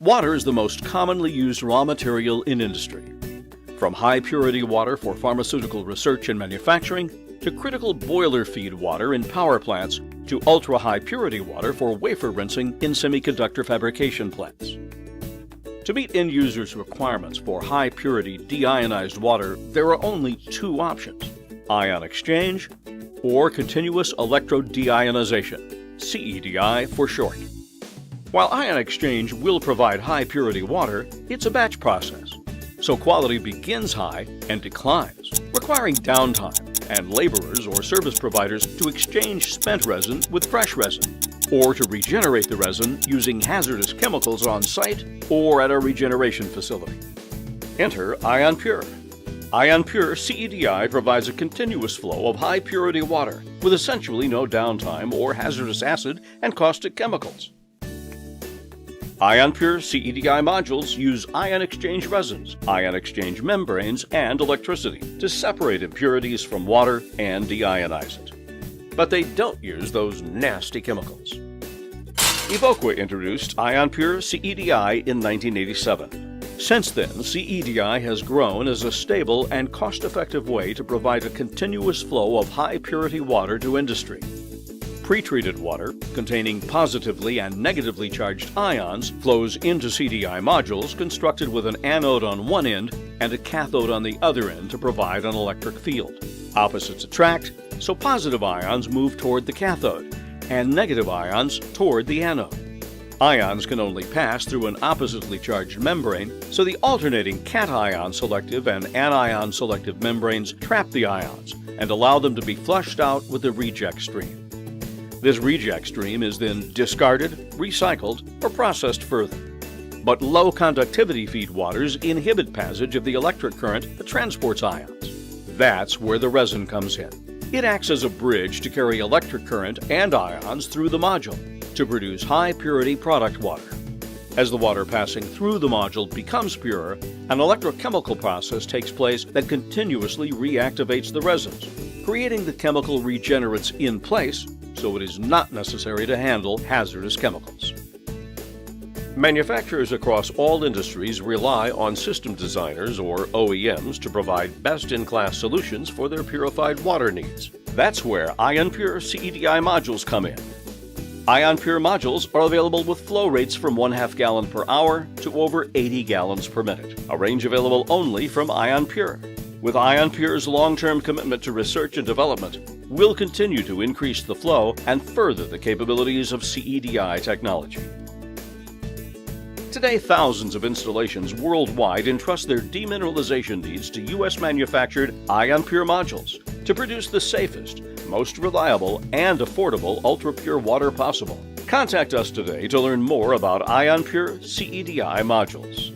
Water is the most commonly used raw material in industry. From high-purity water for pharmaceutical research and manufacturing, to critical boiler feed water in power plants, to ultra-high-purity water for wafer rinsing in semiconductor fabrication plants. To meet end users' requirements for high-purity deionized water, there are only two options: ion exchange or continuous electrode deionization, CEDI for short. While ion exchange will provide high-purity water, it's a batch process, so quality begins high and declines, requiring downtime and laborers or service providers to exchange spent resin with fresh resin, or to regenerate the resin using hazardous chemicals on site or at a regeneration facility. Enter IONPURE. IONPURE CEDI provides a continuous flow of high-purity water with essentially no downtime or hazardous acid and caustic chemicals. IONPURE CEDI modules use ion exchange resins, ion exchange membranes, and electricity to separate impurities from water and deionize it. But they don't use those nasty chemicals. Evoqua introduced IONPURE CEDI in 1987. Since then, CEDI has grown as a stable and cost-effective way to provide a continuous flow of high-purity water to industry. Pre-treated water, containing positively and negatively charged ions, flows into CEDI modules constructed with an anode on one end and a cathode on the other end to provide an electric field. Opposites attract, so positive ions move toward the cathode, and negative ions toward the anode. Ions can only pass through an oppositely charged membrane, so the alternating cation selective and anion selective membranes trap the ions and allow them to be flushed out with the reject stream. This reject stream is then discarded, recycled, or processed further. But low conductivity feed waters inhibit passage of the electric current that transports ions. That's where the resin comes in. It acts as a bridge to carry electric current and ions through the module to produce high-purity product water. As the water passing through the module becomes pure, an electrochemical process takes place that continuously reactivates the resins, creating the chemical regenerates in place, so it is not necessary to handle hazardous chemicals. Manufacturers across all industries rely on system designers, or OEMs, to provide best-in-class solutions for their purified water needs. That's where IONPURE CEDI modules come in. IONPURE modules are available with flow rates from 1/2 gallon per hour to over 80 gallons per minute, a range available only from IONPURE. With IONPURE's long-term commitment to research and development, we'll continue to increase the flow and further the capabilities of CEDI technology. Today, thousands of installations worldwide entrust their demineralization needs to U.S.-manufactured IONPURE modules to produce the safest, most reliable, and affordable ultra-pure water possible. Contact us today to learn more about IONPURE CEDI modules.